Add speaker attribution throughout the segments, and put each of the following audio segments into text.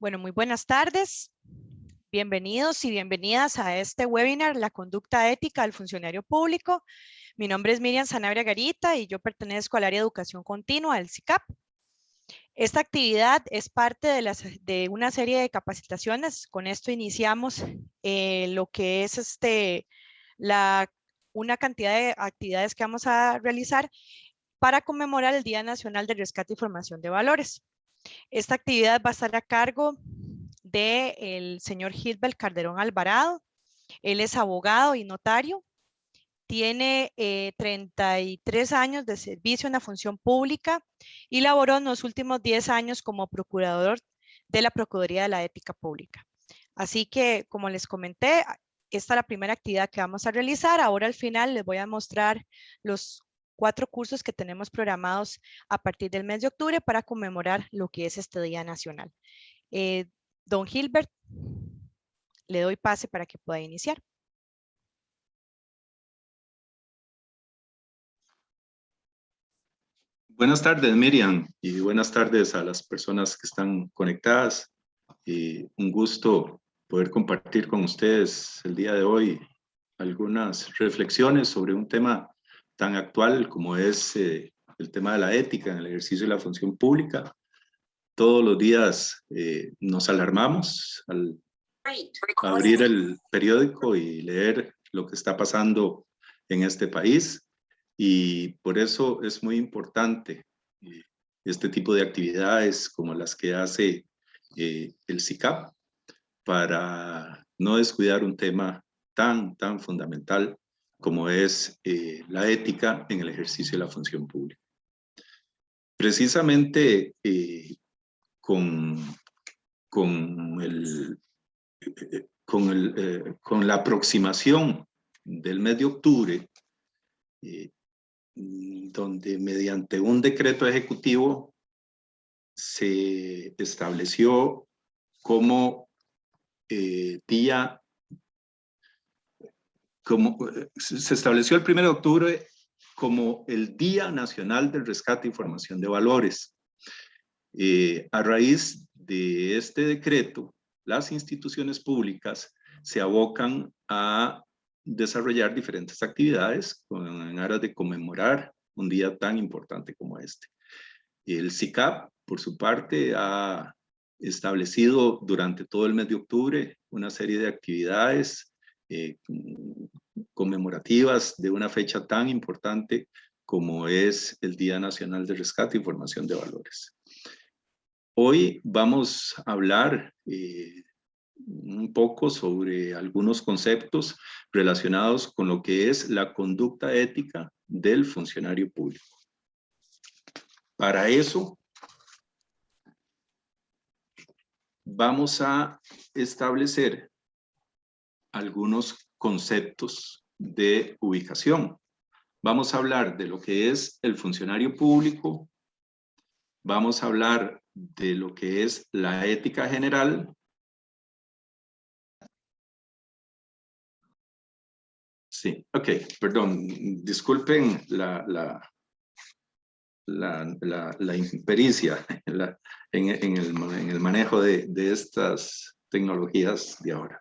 Speaker 1: Bueno, muy buenas tardes. Bienvenidos y bienvenidas a este webinar, La conducta ética del funcionario público. Mi nombre es Miriam Sanabria Garita y yo pertenezco al área de educación continua del SICAP. Esta actividad es parte de una serie de capacitaciones. Con esto iniciamos lo que es una cantidad de actividades que vamos a realizar para conmemorar el Día Nacional de Rescate y Formación de Valores. Esta actividad va a estar a cargo del señor Gilbert Calderón Alvarado. Él es abogado y notario. Tiene 33 años de servicio en la función pública y laboró en los últimos 10 años como procurador de la Procuraduría de la Ética Pública. Así que, como les comenté, esta es la primera actividad que vamos a realizar. Ahora al final les voy a mostrar los 4 cursos que tenemos programados a partir del mes de octubre para conmemorar lo que es este Día Nacional. Don Gilbert, le doy pase para que pueda iniciar.
Speaker 2: Buenas tardes, Miriam, y buenas tardes a las personas que están conectadas. Un gusto poder compartir con ustedes el día de hoy algunas reflexiones sobre un tema tan actual como es el tema de la ética en el ejercicio de la función pública. Todos los días nos alarmamos al abrir el periódico y leer lo que está pasando en este país. Y por eso es muy importante este tipo de actividades como las que hace el SICAP para no descuidar un tema tan fundamental como es la ética en el ejercicio de la función pública. Precisamente con la aproximación del mes de octubre, donde mediante un decreto ejecutivo se estableció como se estableció el 1 de octubre como el Día Nacional del Rescate y Formación de Valores. A raíz de este decreto, las instituciones públicas se abocan a desarrollar diferentes actividades en aras de conmemorar un día tan importante como este. El SICAP, por su parte, ha establecido durante todo el mes de octubre una serie de actividades conmemorativas de una fecha tan importante como es el Día Nacional de Rescate y Formación de Valores. Hoy vamos a hablar un poco sobre algunos conceptos relacionados con lo que es la conducta ética del funcionario público. Para eso, vamos a establecer algunos conceptos de ubicación. Vamos a hablar de lo que es el funcionario público, vamos a hablar de lo que es la ética general, sí, ok, perdón, disculpen la impericia en el manejo de estas tecnologías de ahora.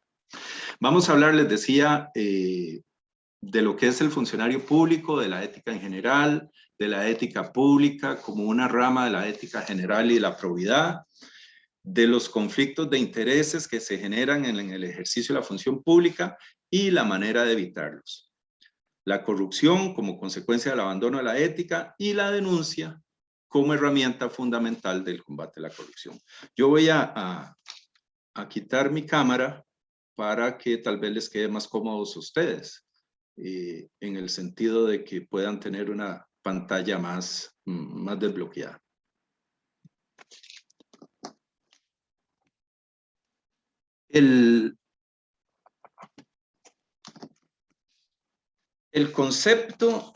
Speaker 2: Vamos a hablar, les decía, de lo que es el funcionario público, de la ética en general, de la ética pública como una rama de la ética general y de la probidad, de los conflictos de intereses que se generan en el ejercicio de la función pública y la manera de evitarlos. La corrupción como consecuencia del abandono de la ética y la denuncia como herramienta fundamental del combate a la corrupción. Yo voy a quitar mi cámara para que tal vez les quede más cómodos a ustedes, en el sentido de que puedan tener una pantalla más desbloqueada. El concepto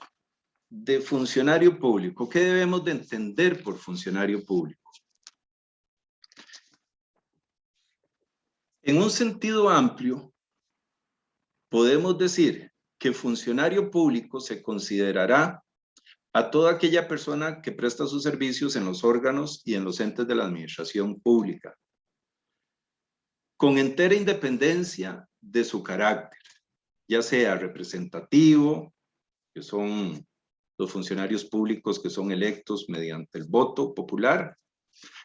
Speaker 2: de funcionario público, ¿qué debemos de entender por funcionario público? En un sentido amplio, podemos decir que funcionario público se considerará a toda aquella persona que presta sus servicios en los órganos y en los entes de la administración pública. con entera independencia de su carácter, ya sea representativo, que son los funcionarios públicos que son electos mediante el voto popular,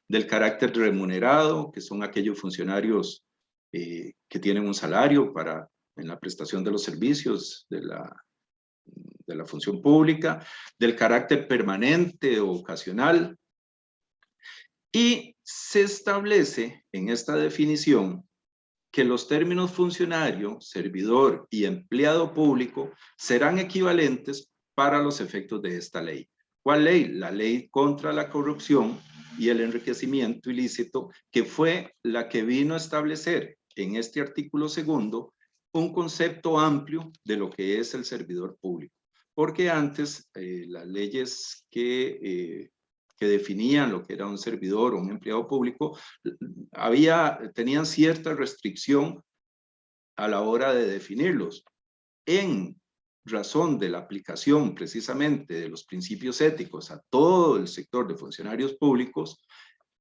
Speaker 2: del carácter remunerado, que son aquellos funcionarios que tienen un salario en la prestación de los servicios de la función pública, del carácter permanente o ocasional, y se establece en esta definición que los términos funcionario, servidor y empleado público serán equivalentes para los efectos de esta ley. ¿Cuál ley? La ley contra la corrupción y el enriquecimiento ilícito, que fue la que vino a establecer en este artículo segundo un concepto amplio de lo que es el servidor público. Porque antes las leyes que definían lo que era un servidor o un empleado público, tenían cierta restricción a la hora de definirlos. En razón de la aplicación precisamente de los principios éticos a todo el sector de funcionarios públicos,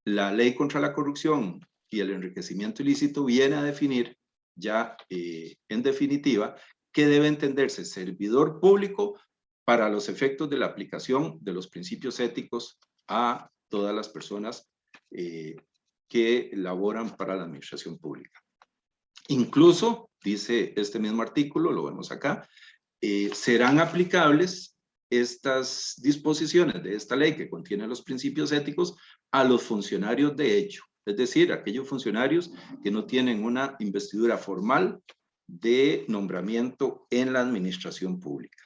Speaker 2: la ley contra la corrupción y el enriquecimiento ilícito viene a definir ya en definitiva que debe entenderse servidor público para los efectos de la aplicación de los principios éticos a todas las personas que laboran para la administración pública. Incluso, dice este mismo artículo, lo vemos acá, serán aplicables estas disposiciones de esta ley que contiene los principios éticos a los funcionarios de hecho, es decir, aquellos funcionarios que no tienen una investidura formal de nombramiento en la administración pública.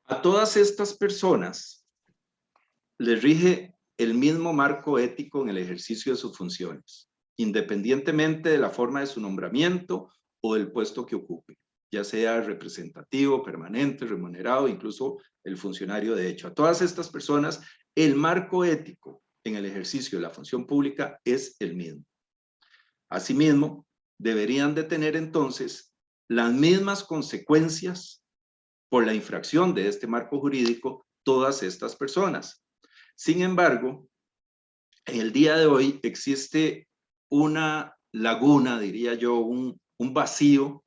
Speaker 2: A todas estas personas les rige el mismo marco ético en el ejercicio de sus funciones, independientemente de la forma de su nombramiento o del puesto que ocupe, ya sea representativo, permanente, remunerado, incluso el funcionario de hecho. A todas estas personas, el marco ético en el ejercicio de la función pública es el mismo. Asimismo, deberían de tener entonces las mismas consecuencias por la infracción de este marco jurídico todas estas personas. Sin embargo, en el día de hoy existe una laguna, diría yo, un vacío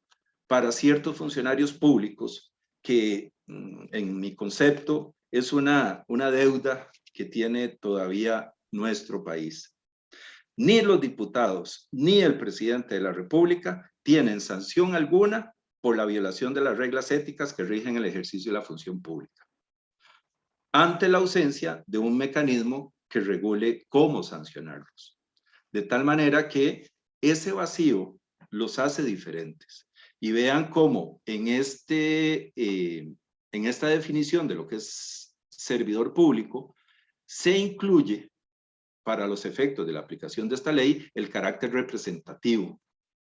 Speaker 2: para ciertos funcionarios públicos que en mi concepto es una deuda que tiene todavía nuestro país. Ni los diputados ni el presidente de la República tienen sanción alguna por la violación de las reglas éticas que rigen el ejercicio de la función pública, ante la ausencia de un mecanismo que regule cómo sancionarlos. De tal manera que ese vacío los hace diferentes. Y vean cómo en esta definición de lo que es servidor público, se incluye para los efectos de la aplicación de esta ley el carácter representativo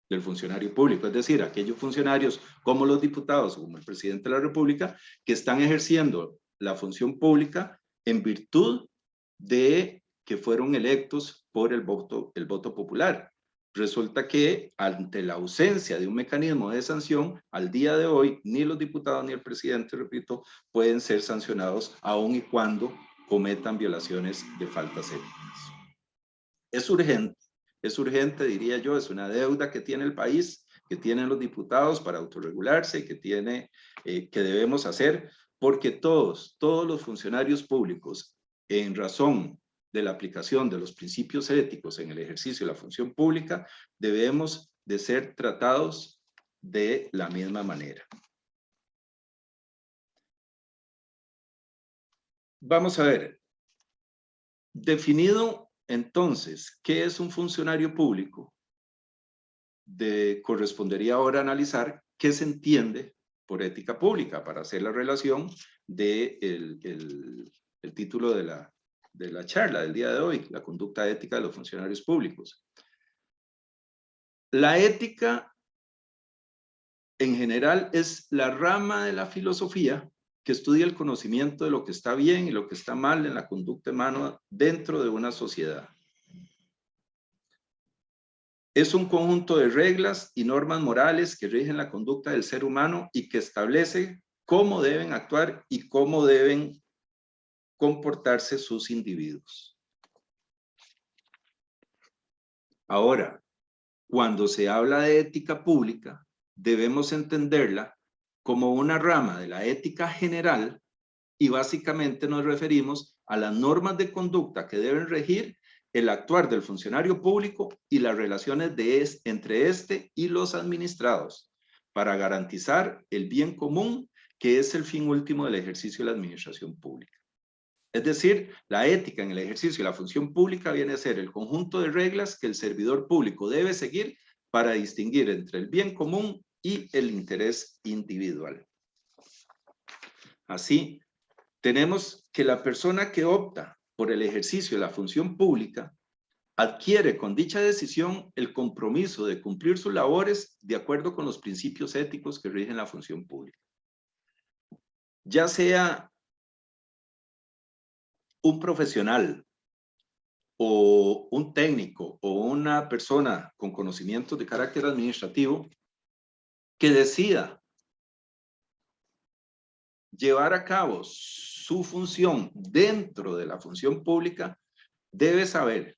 Speaker 2: del funcionario público, es decir, aquellos funcionarios como los diputados o como el presidente de la República que están ejerciendo la función pública en virtud de que fueron electos por el voto popular. Resulta que ante la ausencia de un mecanismo de sanción, al día de hoy, ni los diputados ni el presidente, repito, pueden ser sancionados aun y cuando cometan violaciones de faltas éticas. Es urgente, diría yo, es una deuda que tiene el país, que tienen los diputados para autorregularse, que debemos hacer, porque todos los funcionarios públicos, en razón de la aplicación de los principios éticos en el ejercicio de la función pública, debemos de ser tratados de la misma manera. Vamos a ver, definido entonces, ¿qué es un funcionario público? Correspondería ahora analizar qué se entiende por ética pública para hacer la relación del título de la charla del día de hoy, la conducta ética de los funcionarios públicos. La ética en general es la rama de la filosofía que estudia el conocimiento de lo que está bien y lo que está mal en la conducta humana dentro de una sociedad. Es un conjunto de reglas y normas morales que rigen la conducta del ser humano y que establece cómo deben actuar y cómo deben comportarse sus individuos. Ahora, cuando se habla de ética pública, debemos entenderla como una rama de la ética general y básicamente nos referimos a las normas de conducta que deben regir el actuar del funcionario público y las relaciones entre este y los administrados para garantizar el bien común, que es el fin último del ejercicio de la administración pública. Es decir, la ética en el ejercicio de la función pública viene a ser el conjunto de reglas que el servidor público debe seguir para distinguir entre el bien común y el interés individual. Así, tenemos que la persona que opta por el ejercicio de la función pública adquiere con dicha decisión el compromiso de cumplir sus labores de acuerdo con los principios éticos que rigen la función pública. Ya sea un profesional o un técnico o una persona con conocimientos de carácter administrativo que decida llevar a cabo su función dentro de la función pública, debe saber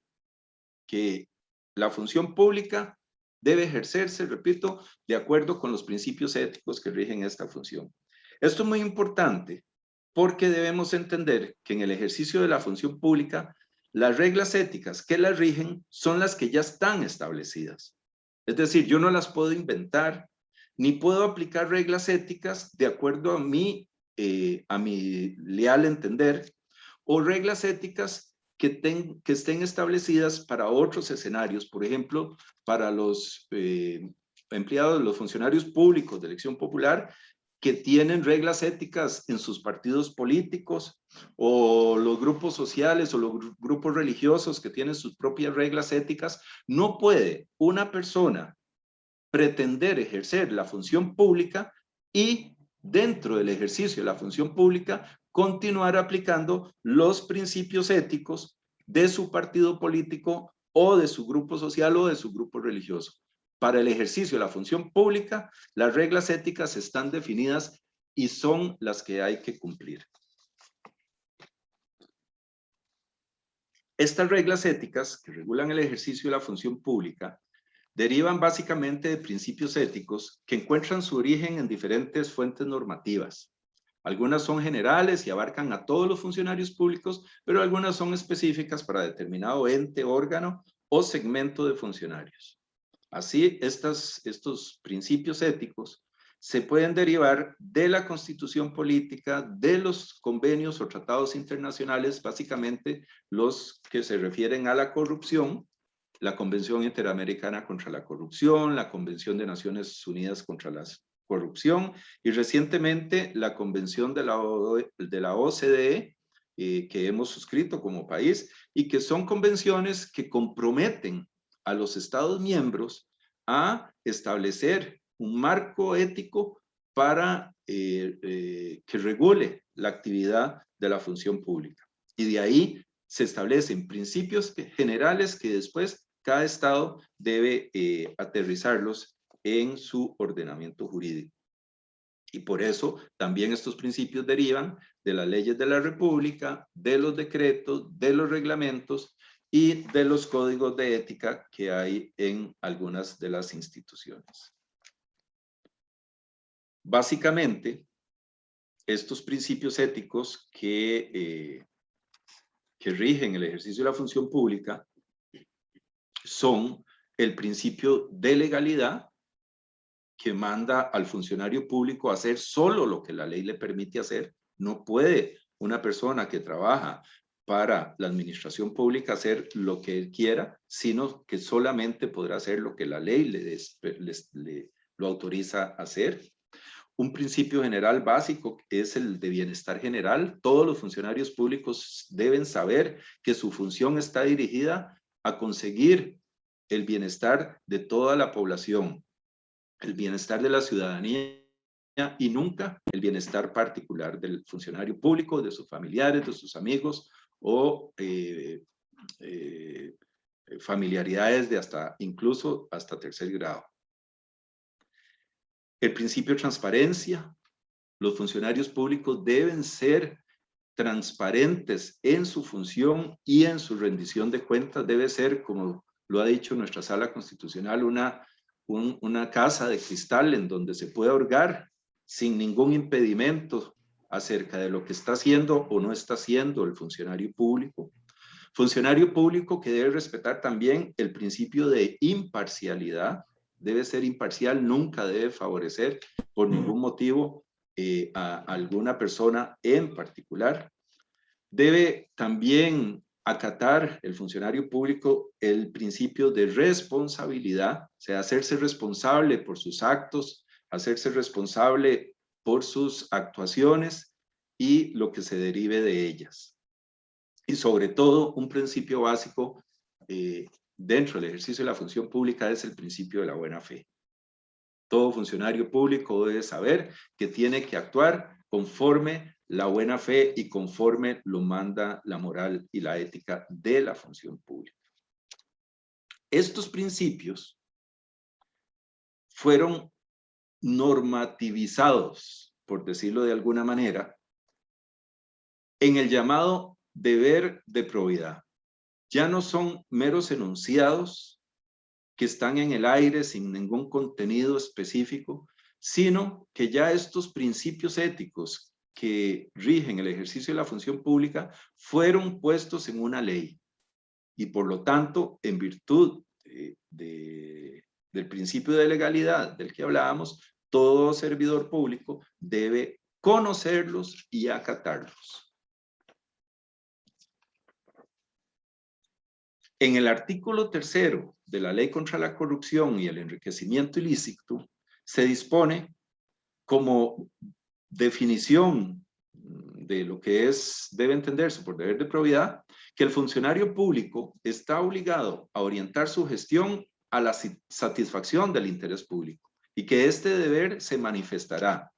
Speaker 2: que la función pública debe ejercerse, repito, de acuerdo con los principios éticos que rigen esta función. Esto es muy importante porque debemos entender que en el ejercicio de la función pública, las reglas éticas que la rigen son las que ya están establecidas. Es decir, yo no las puedo inventar, ni puedo aplicar reglas éticas de acuerdo a mi leal entender, o reglas éticas que estén establecidas para otros escenarios, por ejemplo, para los empleados, los funcionarios públicos de elección popular, que tienen reglas éticas en sus partidos políticos, o los grupos sociales o los grupos religiosos que tienen sus propias reglas éticas. No puede una persona pretender ejercer la función pública y dentro del ejercicio de la función pública continuar aplicando los principios éticos de su partido político o de su grupo social o de su grupo religioso. Para el ejercicio de la función pública, las reglas éticas están definidas y son las que hay que cumplir. Estas reglas éticas que regulan el ejercicio de la función pública derivan básicamente de principios éticos que encuentran su origen en diferentes fuentes normativas. Algunas son generales y abarcan a todos los funcionarios públicos, pero algunas son específicas para determinado ente, órgano o segmento de funcionarios. Así, estos principios éticos se pueden derivar de la constitución política, de los convenios o tratados internacionales, básicamente los que se refieren a la corrupción, la Convención Interamericana contra la Corrupción, la Convención de Naciones Unidas contra la Corrupción y recientemente la Convención de la OCDE que hemos suscrito como país y que son convenciones que comprometen a los Estados miembros a establecer un marco ético para que regule la actividad de la función pública. Y de ahí se establecen principios generales que después cada estado debe aterrizarlos en su ordenamiento jurídico. Y por eso también estos principios derivan de las leyes de la República, de los decretos, de los reglamentos y de los códigos de ética que hay en algunas de las instituciones. Básicamente, estos principios éticos que rigen el ejercicio de la función pública son el principio de legalidad, que manda al funcionario público a hacer solo lo que la ley le permite hacer. No puede una persona que trabaja para la administración pública hacer lo que él quiera, sino que solamente podrá hacer lo que la ley lo autoriza a hacer. Un principio general básico es el de bienestar general. Todos los funcionarios públicos deben saber que su función está dirigida a conseguir el bienestar de toda la población, el bienestar de la ciudadanía y nunca el bienestar particular del funcionario público, de sus familiares, de sus amigos o familiaridades de incluso hasta tercer grado. El principio de transparencia. Los funcionarios públicos deben ser transparentes en su función y en su rendición de cuentas. Debe ser, como lo ha dicho nuestra sala constitucional, una casa de cristal en donde se pueda hurgar sin ningún impedimento acerca de lo que está haciendo o no está haciendo el funcionario público. Funcionario público que debe respetar también el principio de imparcialidad, debe ser imparcial, nunca debe favorecer por ningún motivo a alguna persona en particular. Debe también acatar el funcionario público el principio de responsabilidad, o sea, hacerse responsable por sus actos, hacerse responsable por sus actuaciones y lo que se derive de ellas. Y sobre todo, un principio básico dentro del ejercicio de la función pública es el principio de la buena fe. Todo funcionario público debe saber que tiene que actuar conforme la buena fe y conforme lo manda la moral y la ética de la función pública. Estos principios fueron normativizados, por decirlo de alguna manera, en el llamado deber de probidad. Ya no son meros enunciados que están en el aire sin ningún contenido específico, sino que ya estos principios éticos que rigen el ejercicio de la función pública fueron puestos en una ley y por lo tanto, en virtud del principio de legalidad del que hablábamos, todo servidor público debe conocerlos y acatarlos. En el artículo 3 de la Ley contra la Corrupción y el Enriquecimiento Ilícito, se dispone como definición de lo que debe entenderse por deber de probidad, que el funcionario público está obligado a orientar su gestión a la satisfacción del interés público y que este deber se manifestará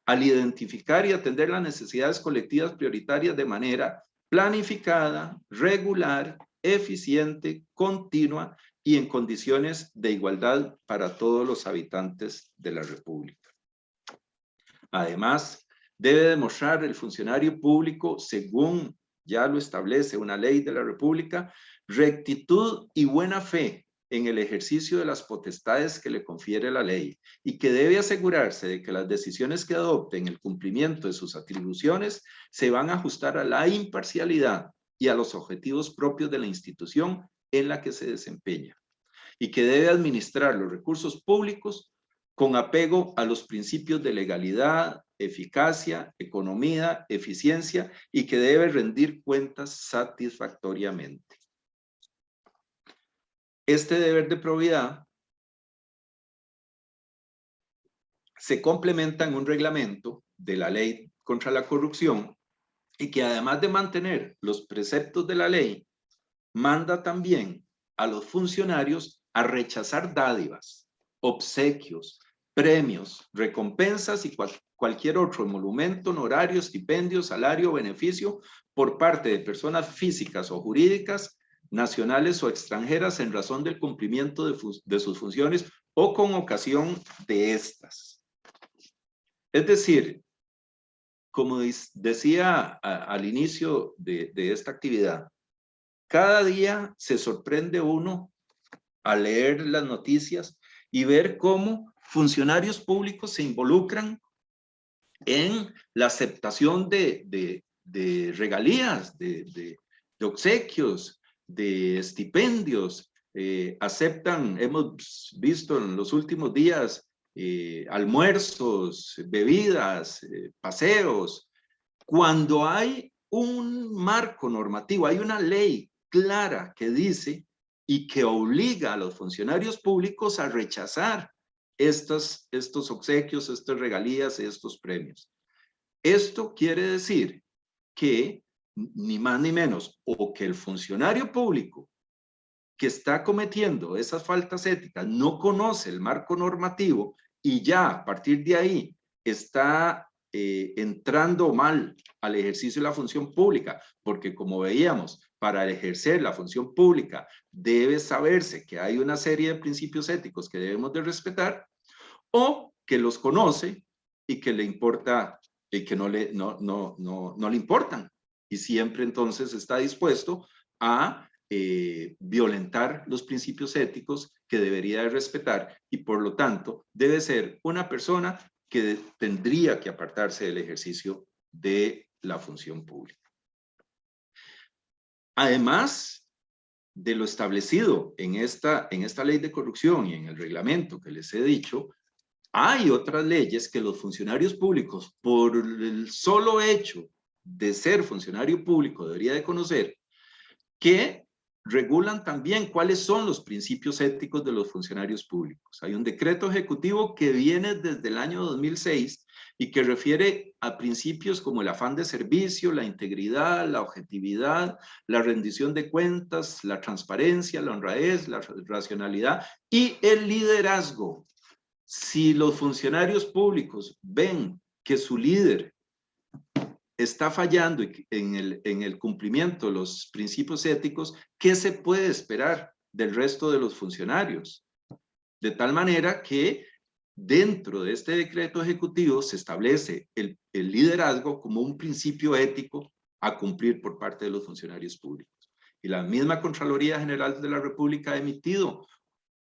Speaker 2: al identificar y atender las necesidades colectivas prioritarias de manera planificada, regular, eficiente, continua y en condiciones de igualdad para todos los habitantes de la República. Además, debe demostrar el funcionario público, según ya lo establece una ley de la República, rectitud y buena fe en el ejercicio de las potestades que le confiere la ley y que debe asegurarse de que las decisiones que adopte en el cumplimiento de sus atribuciones se van a ajustar a la imparcialidad y a los objetivos propios de la institución en la que se desempeña y que debe administrar los recursos públicos con apego a los principios de legalidad, eficacia, economía, eficiencia y que debe rendir cuentas satisfactoriamente. Este deber de probidad se complementa en un reglamento de la Ley contra la Corrupción y que además de mantener los preceptos de la ley, manda también a los funcionarios a rechazar dádivas, obsequios, premios, recompensas y cualquier otro emolumento, honorario, estipendio, salario o beneficio por parte de personas físicas o jurídicas, nacionales o extranjeras en razón del cumplimiento de sus funciones o con ocasión de estas. Es decir, como decía al inicio de esta actividad, cada día se sorprende uno al leer las noticias y ver cómo funcionarios públicos se involucran en la aceptación de regalías, de obsequios, de estipendios. Hemos visto en los últimos días almuerzos, bebidas, paseos. Cuando hay un marco normativo, hay una ley clara que dice y que obliga a los funcionarios públicos a rechazar estos obsequios, estas regalías, estos premios. Esto quiere decir que ni más ni menos, o que el funcionario público que está cometiendo esas faltas éticas no conoce el marco normativo y ya a partir de ahí está entrando mal al ejercicio de la función pública, porque como veíamos, para ejercer la función pública debe saberse que hay una serie de principios éticos que debemos de respetar, o que los conoce y que le importa y que no le importan, y siempre entonces está dispuesto a violentar los principios éticos que debería de respetar y por lo tanto debe ser una persona que tendría que apartarse del ejercicio de la función pública. Además de lo establecido en esta ley de corrupción y en el reglamento que les he dicho, hay otras leyes que los funcionarios públicos, por el solo hecho de ser funcionario público, debería de conocer, que regulan también cuáles son los principios éticos de los funcionarios públicos. Hay un decreto ejecutivo que viene desde el año 2006 y que refiere a principios como el afán de servicio, la integridad, la objetividad, la rendición de cuentas, la transparencia, la honradez, la racionalidad y el liderazgo. Si los funcionarios públicos ven que su líder está fallando en el cumplimiento de los principios éticos, ¿qué se puede esperar del resto de los funcionarios? De tal manera que dentro de este decreto ejecutivo se establece el liderazgo como un principio ético a cumplir por parte de los funcionarios públicos. Y la misma Contraloría General de la República ha emitido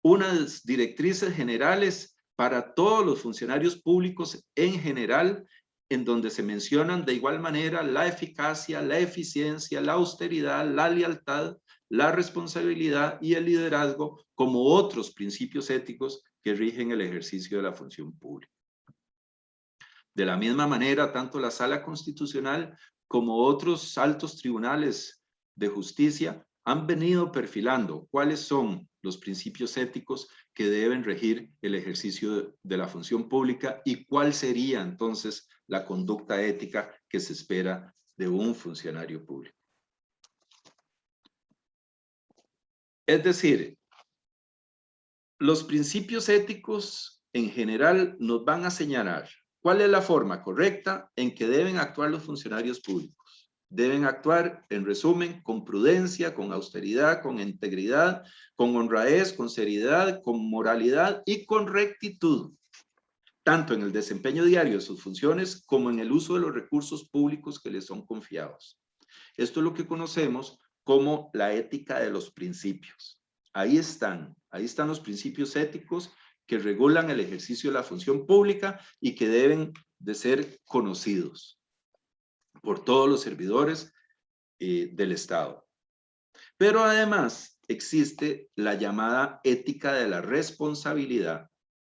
Speaker 2: unas directrices generales para todos los funcionarios públicos en general, en donde se mencionan de igual manera la eficacia, la eficiencia, la austeridad, la lealtad, la responsabilidad y el liderazgo como otros principios éticos que rigen el ejercicio de la función pública. De la misma manera, tanto la Sala Constitucional como otros altos tribunales de justicia han venido perfilando cuáles son los principios éticos que deben regir el ejercicio de la función pública y cuál sería entonces la conducta ética que se espera de un funcionario público. Es decir, los principios éticos en general nos van a señalar cuál es la forma correcta en que deben actuar los funcionarios públicos. Deben actuar, en resumen, con prudencia, con austeridad, con integridad, con honradez, con seriedad, con moralidad y con rectitud, tanto en el desempeño diario de sus funciones como en el uso de los recursos públicos que les son confiados. Esto es lo que conocemos como la ética de los principios. Ahí están los principios éticos que regulan el ejercicio de la función pública y que deben de ser conocidos por todos los servidores del Estado. Pero además existe la llamada ética de la responsabilidad,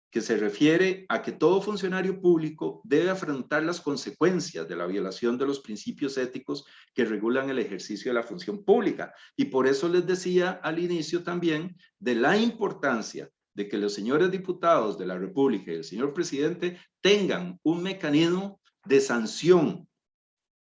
Speaker 2: que se refiere a que todo funcionario público debe afrontar las consecuencias de la violación de los principios éticos que regulan el ejercicio de la función pública. Y por eso les decía al inicio también de la importancia de que los señores diputados de la República y el señor presidente tengan un mecanismo de sanción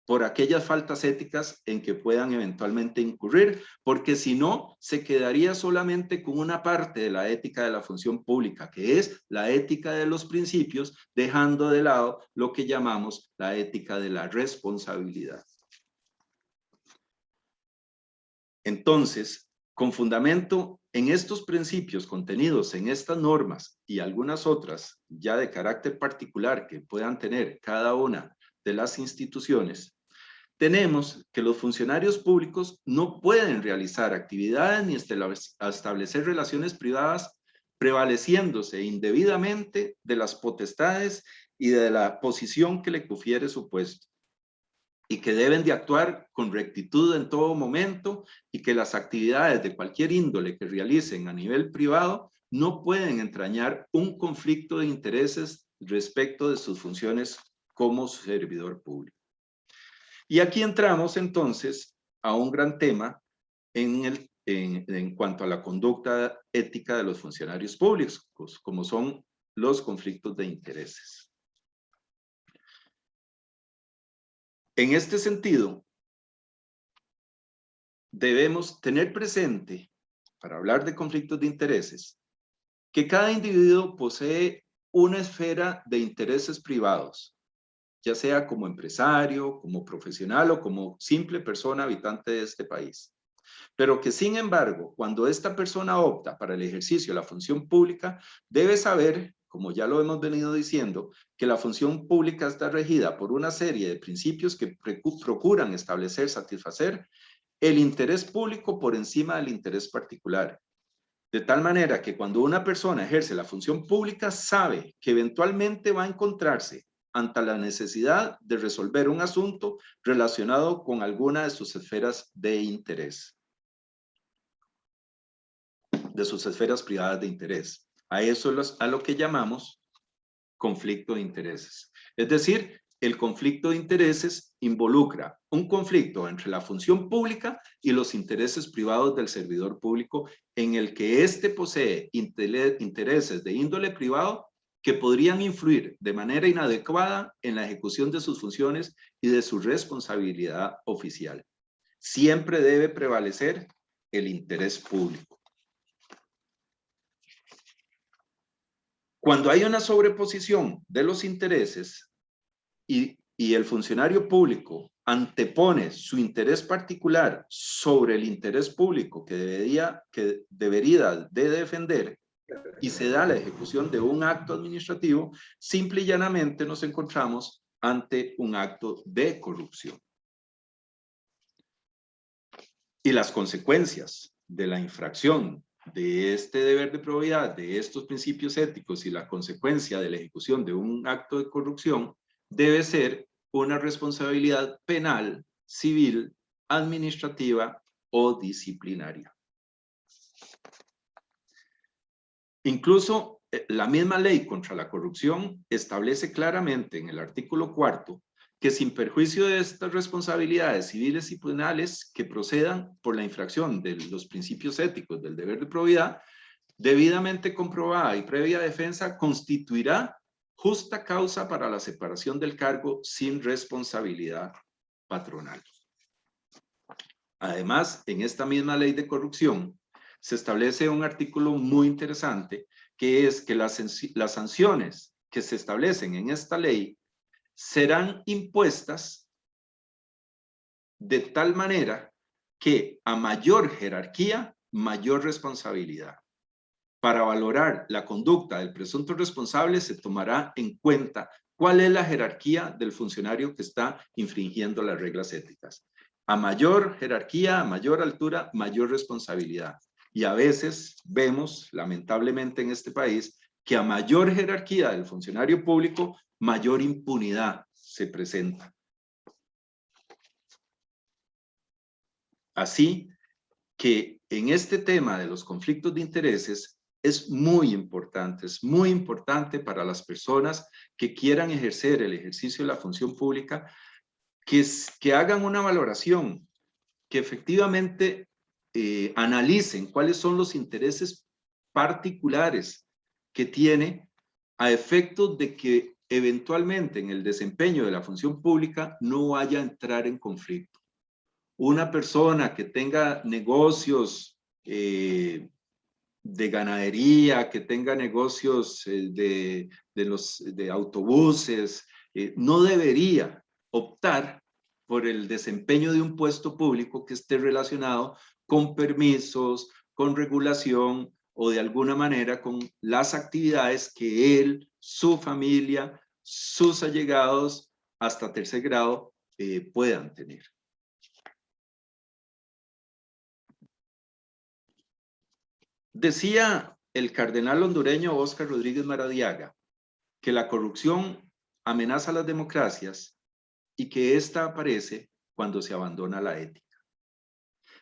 Speaker 2: por aquellas faltas éticas en que puedan eventualmente incurrir, porque si no, se quedaría solamente con una parte de la ética de la función pública, que es la ética de los principios, dejando de lado lo que llamamos la ética de la responsabilidad. Entonces, con fundamento en estos principios contenidos en estas normas y algunas otras ya de carácter particular que puedan tener cada una de las instituciones, tenemos que los funcionarios públicos no pueden realizar actividades ni establecer relaciones privadas prevaleciéndose indebidamente de las potestades y de la posición que le confiere su puesto, y que deben de actuar con rectitud en todo momento y que las actividades de cualquier índole que realicen a nivel privado no pueden entrañar un conflicto de intereses respecto de sus funciones como servidor público. Y aquí entramos entonces a un gran tema en cuanto a la conducta ética de los funcionarios públicos, como son los conflictos de intereses. En este sentido, debemos tener presente, para hablar de conflictos de intereses, que cada individuo posee una esfera de intereses privados, ya sea como empresario, como profesional o como simple persona habitante de este país. Pero que sin embargo, cuando esta persona opta para el ejercicio de la función pública, debe saber, como ya lo hemos venido diciendo, que la función pública está regida por una serie de principios que procuran establecer, satisfacer el interés público por encima del interés particular. De tal manera que cuando una persona ejerce la función pública, sabe que eventualmente va a encontrarse ante la necesidad de resolver un asunto relacionado con alguna de sus esferas de interés, de sus esferas privadas de interés. A eso es a lo que llamamos conflicto de intereses. Es decir, el conflicto de intereses involucra un conflicto entre la función pública y los intereses privados del servidor público, en el que éste posee intereses de índole privado que podrían influir de manera inadecuada en la ejecución de sus funciones y de su responsabilidad oficial. Siempre debe prevalecer el interés público. Cuando hay una sobreposición de los intereses y el funcionario público antepone su interés particular sobre el interés público que debería de defender y se da la ejecución de un acto administrativo, simple y llanamente nos encontramos ante un acto de corrupción. Y las consecuencias de la infracción de este deber de probidad, de estos principios éticos y la consecuencia de la ejecución de un acto de corrupción debe ser una responsabilidad penal, civil, administrativa o disciplinaria. Incluso la misma ley contra la corrupción establece claramente en el artículo 4 que sin perjuicio de estas responsabilidades civiles y penales que procedan por la infracción de los principios éticos del deber de probidad, debidamente comprobada y previa defensa, constituirá justa causa para la separación del cargo sin responsabilidad patronal. Además, en esta misma ley de corrupción, se establece un artículo muy interesante, que es que las sanciones que se establecen en esta ley serán impuestas de tal manera que a mayor jerarquía, mayor responsabilidad. Para valorar la conducta del presunto responsable se tomará en cuenta cuál es la jerarquía del funcionario que está infringiendo las reglas éticas. A mayor jerarquía, a mayor altura, mayor responsabilidad. Y a veces vemos, lamentablemente en este país, que a mayor jerarquía del funcionario público, mayor impunidad se presenta. Así que en este tema de los conflictos de intereses es muy importante para las personas que quieran ejercer el ejercicio de la función pública, que hagan una valoración, que efectivamente analicen cuáles son los intereses particulares que tiene a efectos de que eventualmente en el desempeño de la función pública no vaya a entrar en conflicto. Una persona que tenga negocios de ganadería, que tenga negocios de autobuses, no debería optar por el desempeño de un puesto público que esté relacionado con permisos, con regulación o de alguna manera con las actividades que él, su familia, sus allegados hasta tercer grado puedan tener. Decía el cardenal hondureño Óscar Rodríguez Maradiaga que la corrupción amenaza las democracias y que ésta aparece cuando se abandona la ética.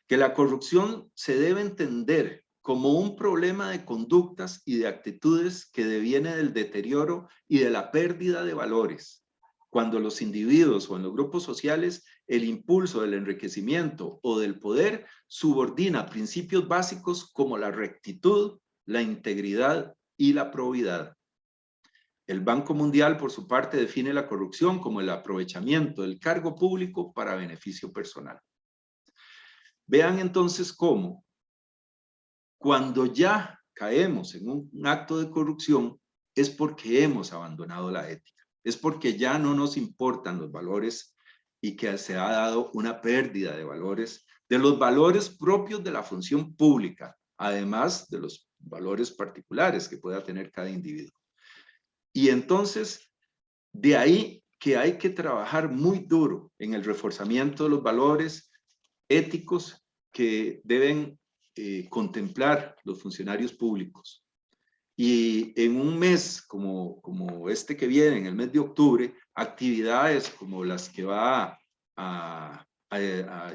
Speaker 2: Que la corrupción se debe entender como un problema de conductas y de actitudes que deviene del deterioro y de la pérdida de valores, cuando los individuos o en los grupos sociales el impulso del enriquecimiento o del poder subordina principios básicos como la rectitud, la integridad y la probidad. El Banco Mundial, por su parte, define la corrupción como el aprovechamiento del cargo público para beneficio personal. Vean entonces cómo, cuando ya caemos en un acto de corrupción, es porque hemos abandonado la ética, es porque ya no nos importan los valores y que se ha dado una pérdida de valores, de los valores propios de la función pública, además de los valores particulares que pueda tener cada individuo. Y entonces, de ahí que hay que trabajar muy duro en el reforzamiento de los valores éticos que deben contemplar los funcionarios públicos. Y en un mes como este que viene, en el mes de octubre, actividades como las que va a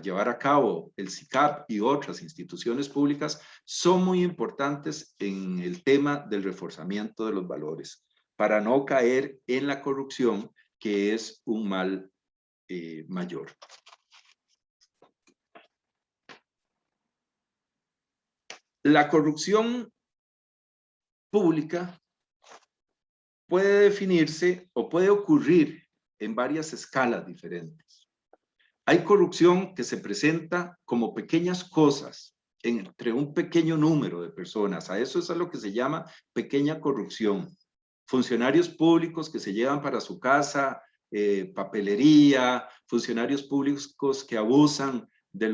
Speaker 2: llevar a cabo el SICAP y otras instituciones públicas son muy importantes en el tema del reforzamiento de los valores, para no caer en la corrupción, que es un mal mayor. La corrupción pública puede definirse o puede ocurrir en varias escalas diferentes. Hay corrupción que se presenta como pequeñas cosas entre un pequeño número de personas. A eso es a lo que se llama pequeña corrupción. Funcionarios públicos que se llevan para su casa papelería, funcionarios públicos que abusan de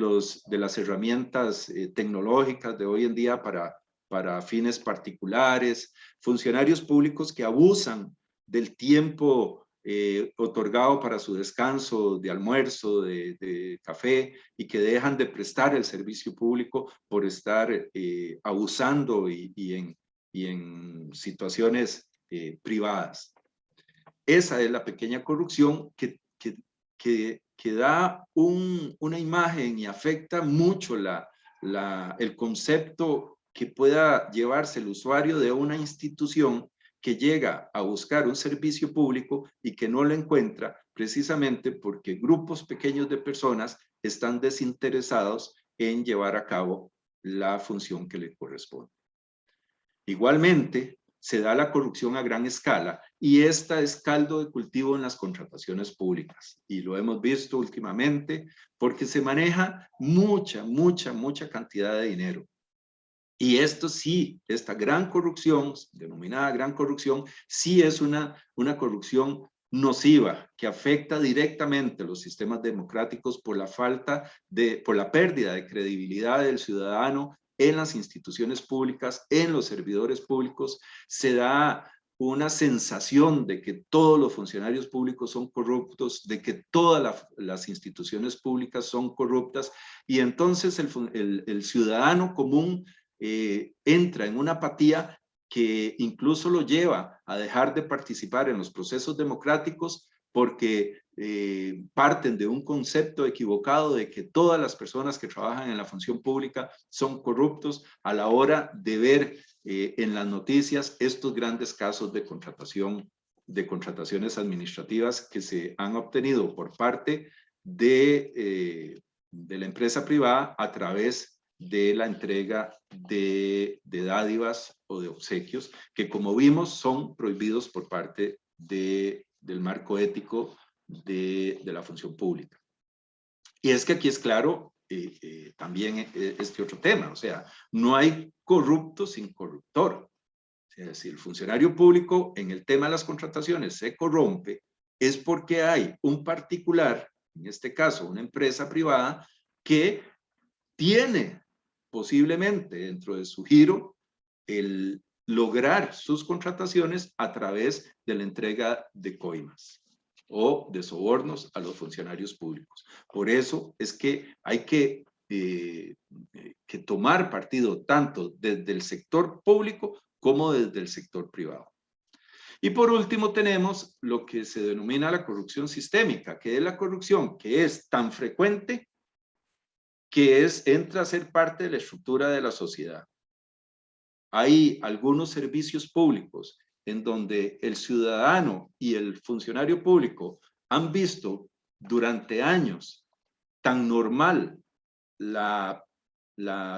Speaker 2: las herramientas tecnológicas de hoy en día para fines particulares, funcionarios públicos que abusan del tiempo otorgado para su descanso, de almuerzo, de café, y que dejan de prestar el servicio público por estar abusando y en situaciones privadas. Esa es la pequeña corrupción que da una imagen y afecta mucho el concepto que pueda llevarse el usuario de una institución que llega a buscar un servicio público y que no lo encuentra precisamente porque grupos pequeños de personas están desinteresados en llevar a cabo la función que le corresponde. Igualmente, se da la corrupción a gran escala y esta es caldo de cultivo en las contrataciones públicas. Y lo hemos visto últimamente porque se maneja mucha cantidad de dinero. Y esto sí, esta gran corrupción, denominada gran corrupción, sí es una corrupción nociva que afecta directamente a los sistemas democráticos por la pérdida de credibilidad del ciudadano en las instituciones públicas, en los servidores públicos. Se da una sensación de que todos los funcionarios públicos son corruptos, de que todas las instituciones públicas son corruptas, y entonces el ciudadano común entra en una apatía que incluso lo lleva a dejar de participar en los procesos democráticos porque parten de un concepto equivocado de que todas las personas que trabajan en la función pública son corruptos, a la hora de ver en las noticias estos grandes casos de contrataciones administrativas que se han obtenido por parte de la empresa privada a través de la entrega de dádivas o de obsequios, que como vimos son prohibidos por parte del marco ético de la función pública. Y es que aquí es claro también este otro tema, o sea, no hay corrupto sin corruptor. O sea, si el funcionario público en el tema de las contrataciones se corrompe, es porque hay un particular, en este caso una empresa privada, que tiene posiblemente dentro de su giro el lograr sus contrataciones a través de la entrega de coimas o de sobornos a los funcionarios públicos. Por eso es que hay que tomar partido tanto desde el sector público como desde el sector privado. Y por último tenemos lo que se denomina la corrupción sistémica, que es la corrupción que es tan frecuente que entra a ser parte de la estructura de la sociedad. Hay algunos servicios públicos en donde el ciudadano y el funcionario público han visto durante años tan normal la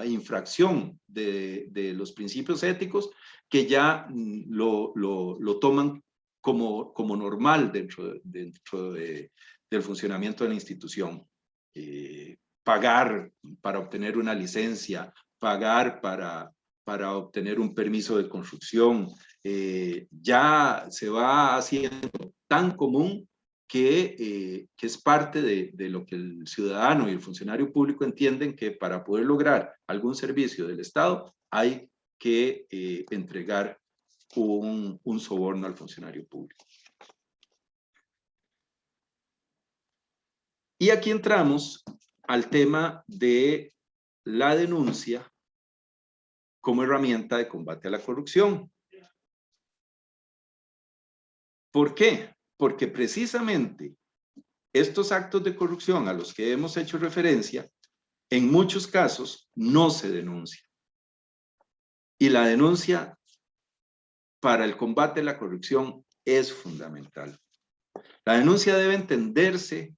Speaker 2: infracción de los principios éticos que ya lo toman como normal dentro del funcionamiento de la institución. Pagar para obtener una licencia, pagar para obtener un permiso de construcción, ya se va haciendo tan común que es parte de lo que el ciudadano y el funcionario público entienden que para poder lograr algún servicio del Estado hay que entregar un soborno al funcionario público. Y aquí entramos al tema de la denuncia como herramienta de combate a la corrupción. ¿Por qué? Porque precisamente estos actos de corrupción a los que hemos hecho referencia, en muchos casos no se denuncian. Y la denuncia para el combate a la corrupción es fundamental. La denuncia debe entenderse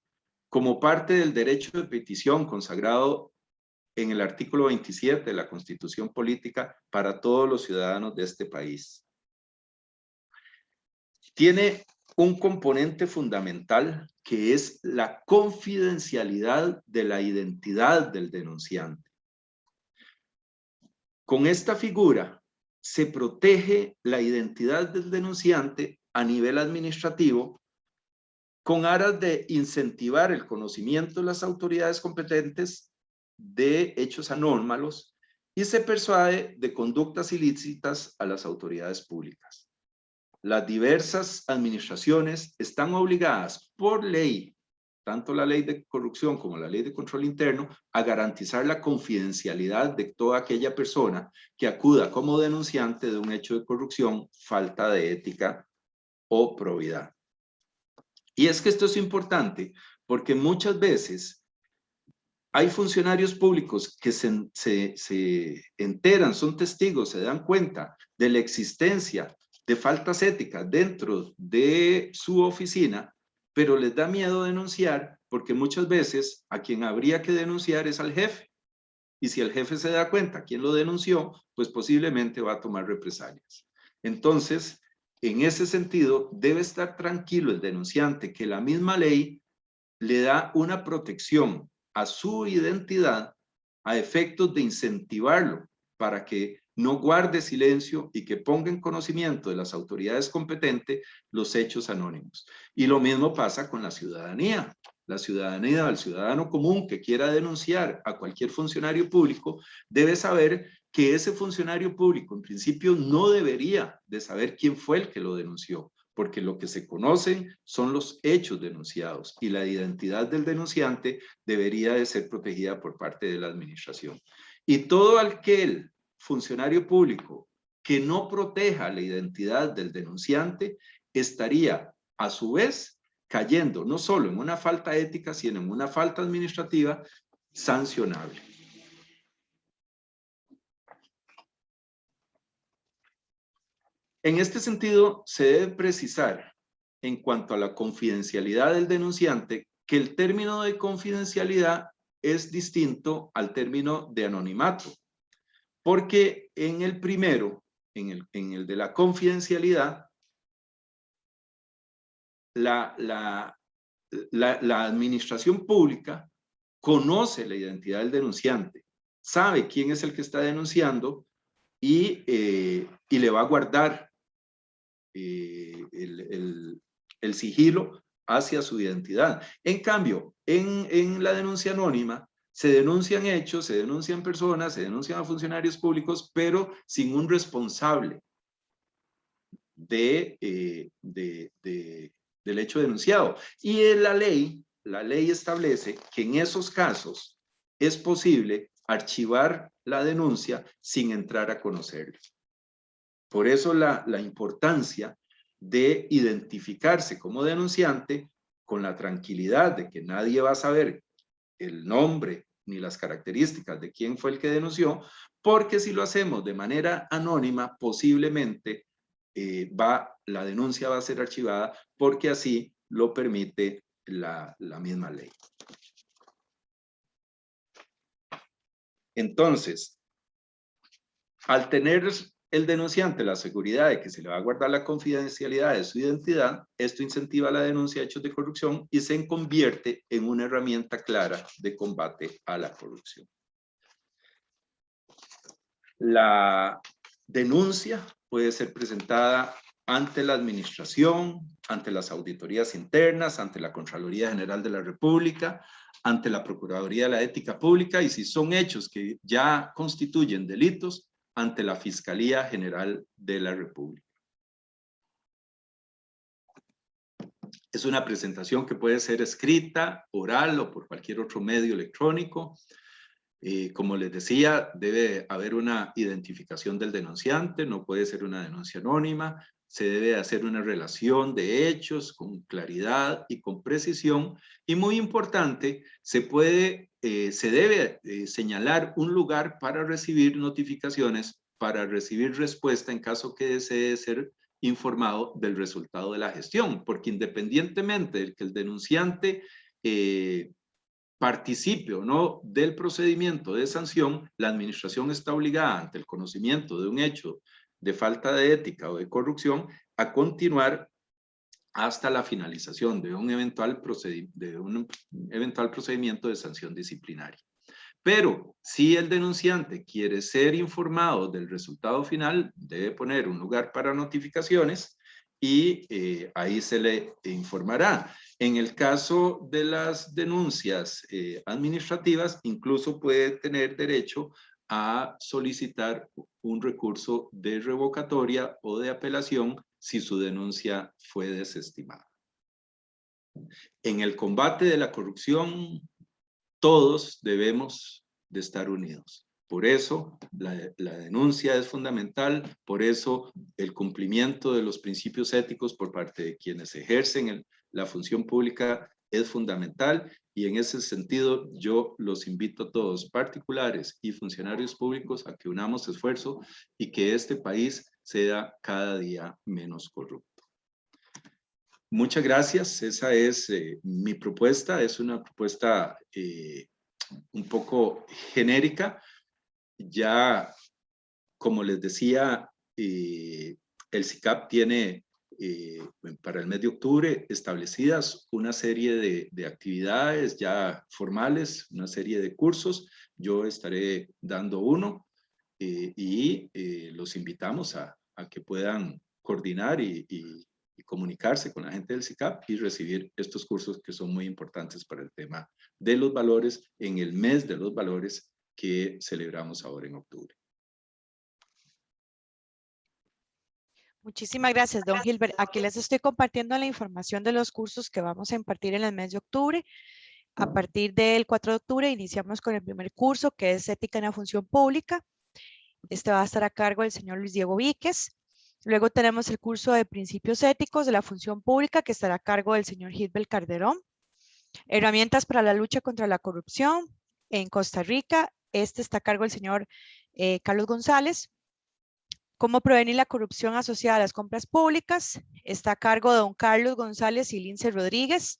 Speaker 2: como parte del derecho de petición consagrado en el artículo 27 de la Constitución Política para todos los ciudadanos de este país. Tiene un componente fundamental que es la confidencialidad de la identidad del denunciante. Con esta figura se protege la identidad del denunciante a nivel administrativo con aras de incentivar el conocimiento de las autoridades competentes de hechos anómalos y se persuade de conductas ilícitas a las autoridades públicas. Las diversas administraciones están obligadas por ley, tanto la ley de corrupción como la ley de control interno, a garantizar la confidencialidad de toda aquella persona que acuda como denunciante de un hecho de corrupción, falta de ética o probidad. Y es que esto es importante porque muchas veces hay funcionarios públicos que se enteran, son testigos, se dan cuenta de la existencia de faltas éticas dentro de su oficina, pero les da miedo denunciar porque muchas veces a quien habría que denunciar es al jefe. Y si el jefe se da cuenta quién lo denunció, pues posiblemente va a tomar represalias. Entonces, en ese sentido, debe estar tranquilo el denunciante que la misma ley le da una protección a su identidad a efectos de incentivarlo para que no guarde silencio y que ponga en conocimiento de las autoridades competentes los hechos anónimos. Y lo mismo pasa con la ciudadanía. La ciudadanía, el ciudadano común que quiera denunciar a cualquier funcionario público debe saber que ese funcionario público en principio no debería de saber quién fue el que lo denunció, porque lo que se conocen son los hechos denunciados y la identidad del denunciante debería de ser protegida por parte de la administración. Y todo aquel funcionario público que no proteja la identidad del denunciante estaría a su vez cayendo no solo en una falta ética, sino en una falta administrativa sancionable. En este sentido, se debe precisar, en cuanto a la confidencialidad del denunciante, que el término de confidencialidad es distinto al término de anonimato, porque en el primero, en el de la confidencialidad, la administración pública conoce la identidad del denunciante, sabe quién es el que está denunciando y le va a guardar el sigilo hacia su identidad. En cambio, en la denuncia anónima, se denuncian hechos, se denuncian personas, se denuncian a funcionarios públicos, pero sin un responsable del hecho denunciado. Y en la ley establece que en esos casos es posible archivar la denuncia sin entrar a conocerla. Por eso la importancia de identificarse como denunciante con la tranquilidad de que nadie va a saber el nombre ni las características de quién fue el que denunció, porque si lo hacemos de manera anónima, posiblemente la denuncia va a ser archivada porque así lo permite la misma ley. Entonces, al tener el denunciante la seguridad de que se le va a guardar la confidencialidad de su identidad, esto incentiva la denuncia de hechos de corrupción y se convierte en una herramienta clara de combate a la corrupción. La denuncia puede ser presentada ante la administración, ante las auditorías internas, ante la Contraloría General de la República, ante la Procuraduría de la Ética Pública y si son hechos que ya constituyen delitos, ante la Fiscalía General de la República. Es una presentación que puede ser escrita, oral o por cualquier otro medio electrónico. Como les decía, debe haber una identificación del denunciante, no puede ser una denuncia anónima, se debe hacer una relación de hechos con claridad y con precisión, y muy importante, se debe señalar un lugar para recibir notificaciones, para recibir respuesta en caso que desee ser informado del resultado de la gestión, porque independientemente de que el denunciante participe o no del procedimiento de sanción, la administración está obligada ante el conocimiento de un hecho de falta de ética o de corrupción a continuar hasta la finalización de un eventual procedimiento de sanción disciplinaria. Pero si el denunciante quiere ser informado del resultado final, debe poner un lugar para notificaciones y ahí se le informará. En el caso de las denuncias administrativas, incluso puede tener derecho a solicitar un recurso de revocatoria o de apelación si su denuncia fue desestimada. En el combate de la corrupción, todos debemos de estar unidos. Por eso la denuncia es fundamental, por eso el cumplimiento de los principios éticos por parte de quienes ejercen la función pública es fundamental, y en ese sentido yo los invito a todos, particulares y funcionarios públicos, a que unamos esfuerzo y que este país sea cada día menos corrupto. Muchas gracias, esa es mi propuesta, es una propuesta un poco genérica. Ya, como les decía, el SICAP tiene para el mes de octubre establecidas una serie de actividades ya formales, una serie de cursos. Yo estaré dando uno y los invitamos a que puedan coordinar y comunicarse con la gente del SICAP y recibir estos cursos que son muy importantes para el tema de los valores en el mes de los valores que celebramos ahora en octubre.
Speaker 1: Muchísimas gracias, don Gilbert. Aquí les estoy compartiendo la información de los cursos que vamos a impartir en el mes de octubre. A partir del 4 de octubre iniciamos con el primer curso, que es Ética en la Función Pública. Este va a estar a cargo del señor Luis Diego Víquez. Luego tenemos el curso de Principios Éticos de la Función Pública, que estará a cargo del señor Gilbert Calderón. Herramientas para la lucha contra la corrupción en Costa Rica. Este está a cargo del señor Carlos González. Cómo prevenir la corrupción asociada a las compras públicas. Está a cargo de don Carlos González y Lince Rodríguez.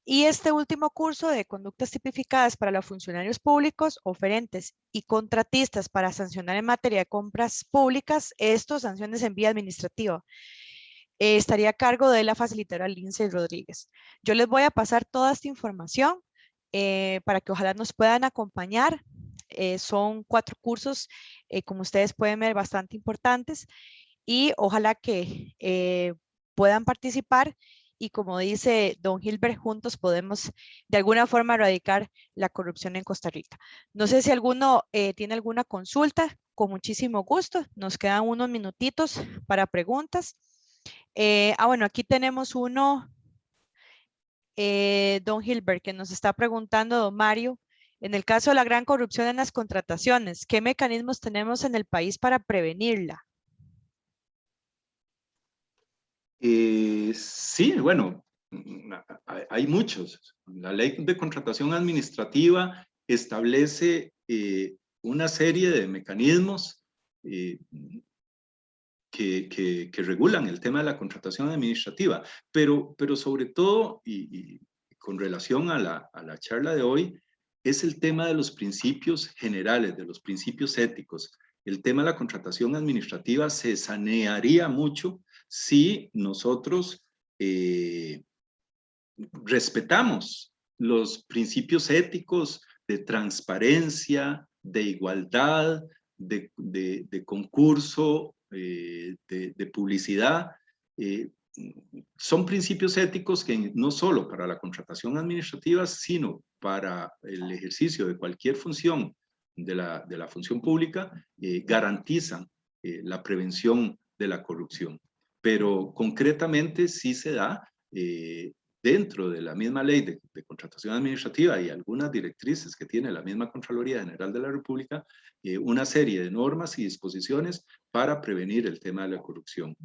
Speaker 1: Y este último curso de conductas tipificadas para los funcionarios públicos, oferentes y contratistas para sancionar en materia de compras públicas, estos sanciones en vía administrativa. Estaría a cargo de la facilitadora Lince Rodríguez. Yo les voy a pasar toda esta información para que ojalá nos puedan acompañar. Son 4 cursos, como ustedes pueden ver, bastante importantes, y ojalá que puedan participar, y como dice don Gilbert, juntos podemos de alguna forma erradicar la corrupción en Costa Rica. No sé si alguno tiene alguna consulta, con muchísimo gusto. Nos quedan unos minutitos para preguntas. Bueno, aquí tenemos uno, don Gilbert, que nos está preguntando don Mario. En el caso de la gran corrupción en las contrataciones, ¿qué mecanismos tenemos en el país para prevenirla?
Speaker 2: Sí, bueno, hay muchos. La ley de contratación administrativa establece una serie de mecanismos que regulan el tema de la contratación administrativa, pero sobre todo, y con relación a la charla de hoy, es el tema de los principios generales, de los principios éticos. El tema de la contratación administrativa se sanearía mucho si nosotros respetamos los principios éticos de transparencia, de igualdad, de concurso, de publicidad. Son principios éticos que no solo para la contratación administrativa, sino para el ejercicio de cualquier función de la función pública, garantizan la prevención de la corrupción. Pero concretamente sí se da dentro de la misma ley de contratación administrativa y algunas directrices que tiene la misma Contraloría General de la República, una serie de normas y disposiciones para prevenir el tema de la corrupción.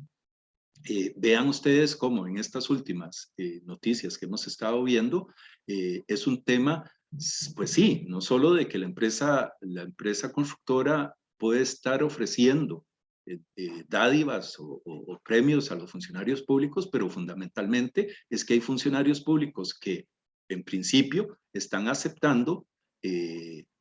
Speaker 2: Vean ustedes cómo en estas últimas noticias que hemos estado viendo, es un tema, pues sí, no solo de que la empresa constructora puede estar ofreciendo dádivas o premios a los funcionarios públicos, pero fundamentalmente es que hay funcionarios públicos que en principio están aceptando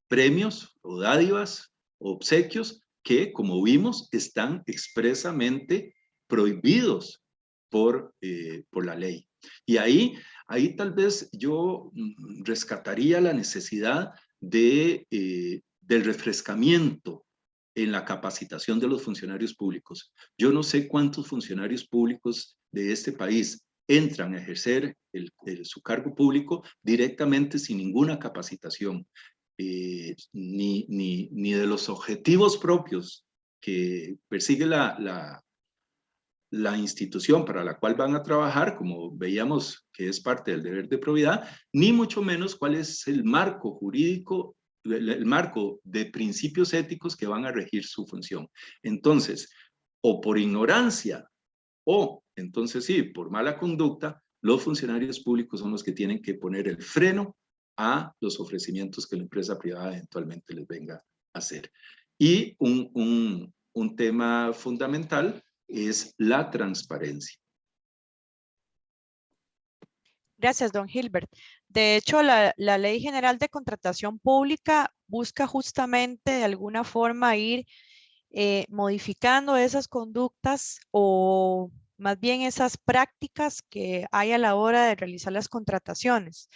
Speaker 2: premios o dádivas o obsequios que, como vimos, están expresamente prohibidos por la ley. Y ahí tal vez yo rescataría la necesidad del refrescamiento en la capacitación de los funcionarios públicos. Yo no sé cuántos funcionarios públicos de este país entran a ejercer su cargo público directamente sin ninguna capacitación, ni de los objetivos propios que persigue la institución para la cual van a trabajar, como veíamos que es parte del deber de probidad, ni mucho menos cuál es el marco jurídico, el marco de principios éticos que van a regir su función. Entonces, o por ignorancia, o entonces sí, por mala conducta, los funcionarios públicos son los que tienen que poner el freno a los ofrecimientos que la empresa privada eventualmente les venga a hacer. Y un tema fundamental es la transparencia.
Speaker 1: Gracias, don Gilbert. De hecho, la Ley General de Contratación Pública busca justamente de alguna forma ir modificando esas conductas o más bien esas prácticas que hay a la hora de realizar las contrataciones.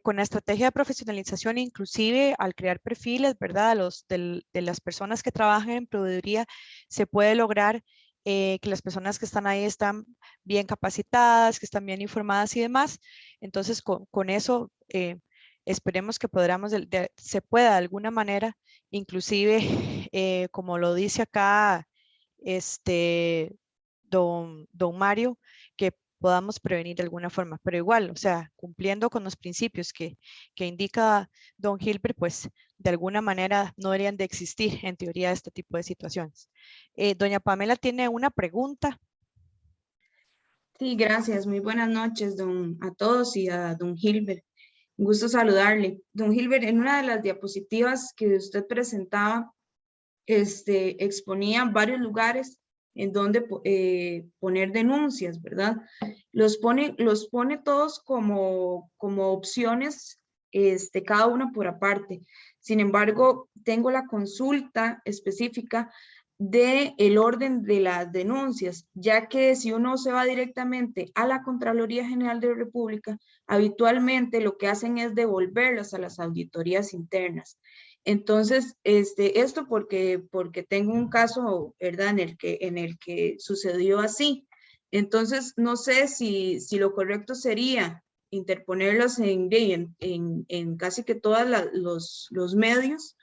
Speaker 1: Con la estrategia de profesionalización, inclusive al crear perfiles, ¿verdad? De las personas que trabajan en proveeduría, se puede lograr que las personas que están ahí están bien capacitadas, que están bien informadas y demás. Entonces, con eso, esperemos que se pueda de alguna manera, inclusive, como lo dice acá don Mario, que podamos prevenir de alguna forma, pero igual, o sea, cumpliendo con los principios que indica don Gilbert, pues de alguna manera no deberían de existir en teoría este tipo de situaciones. Doña Pamela tiene una pregunta.
Speaker 3: Sí, gracias. Muy buenas noches a todos y a don Gilbert. Un gusto saludarle. Don Gilbert, en una de las diapositivas que usted presentaba, exponía varios lugares en donde poner denuncias, ¿verdad? Los pone todos como opciones, cada una por aparte. Sin embargo, tengo la consulta específica del orden de las denuncias, ya que si uno se va directamente a la Contraloría General de la República, habitualmente lo que hacen es devolverlas a las auditorías internas. Entonces, esto porque tengo un caso, ¿verdad?, en el que sucedió así. Entonces, no sé si lo correcto sería interponerlos en casi que todos los medios,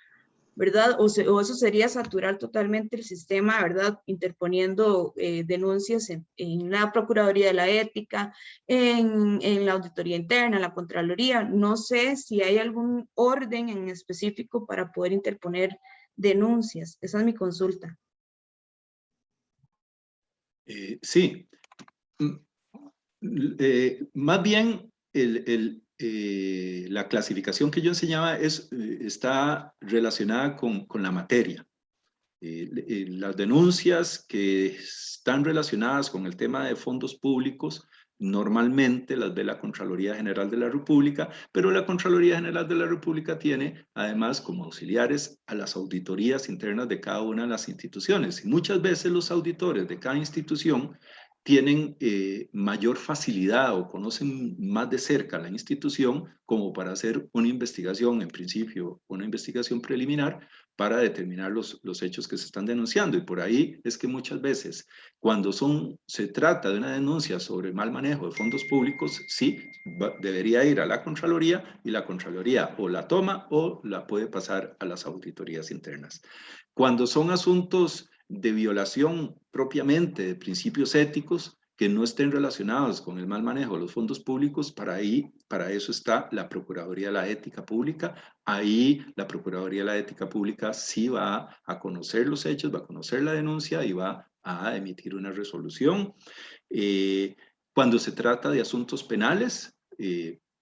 Speaker 3: ¿verdad? O eso sería saturar totalmente el sistema, ¿verdad? Interponiendo denuncias en la Procuraduría de la Ética, en la Auditoría Interna, en la Contraloría. No sé si hay algún orden en específico para poder interponer denuncias. Esa es mi consulta.
Speaker 2: Sí. Más bien, la clasificación que yo enseñaba está relacionada con la materia. Las denuncias que están relacionadas con el tema de fondos públicos normalmente las ve la Contraloría General de la República, pero la Contraloría General de la República tiene además como auxiliares a las auditorías internas de cada una de las instituciones. Y muchas veces los auditores de cada institución tienen mayor facilidad o conocen más de cerca la institución como para hacer una investigación, en principio una investigación preliminar, para determinar los hechos que se están denunciando. Y por ahí es que muchas veces cuando se trata de una denuncia sobre mal manejo de fondos públicos, sí, debería ir a la Contraloría y la Contraloría o la toma o la puede pasar a las auditorías internas. Cuando son asuntos de violación propiamente de principios éticos, que no estén relacionados con el mal manejo de los fondos públicos, para eso está la Procuraduría de la Ética Pública. Ahí la Procuraduría de la Ética Pública sí va a conocer los hechos, va a conocer la denuncia y va a emitir una resolución. Cuando se trata de asuntos penales,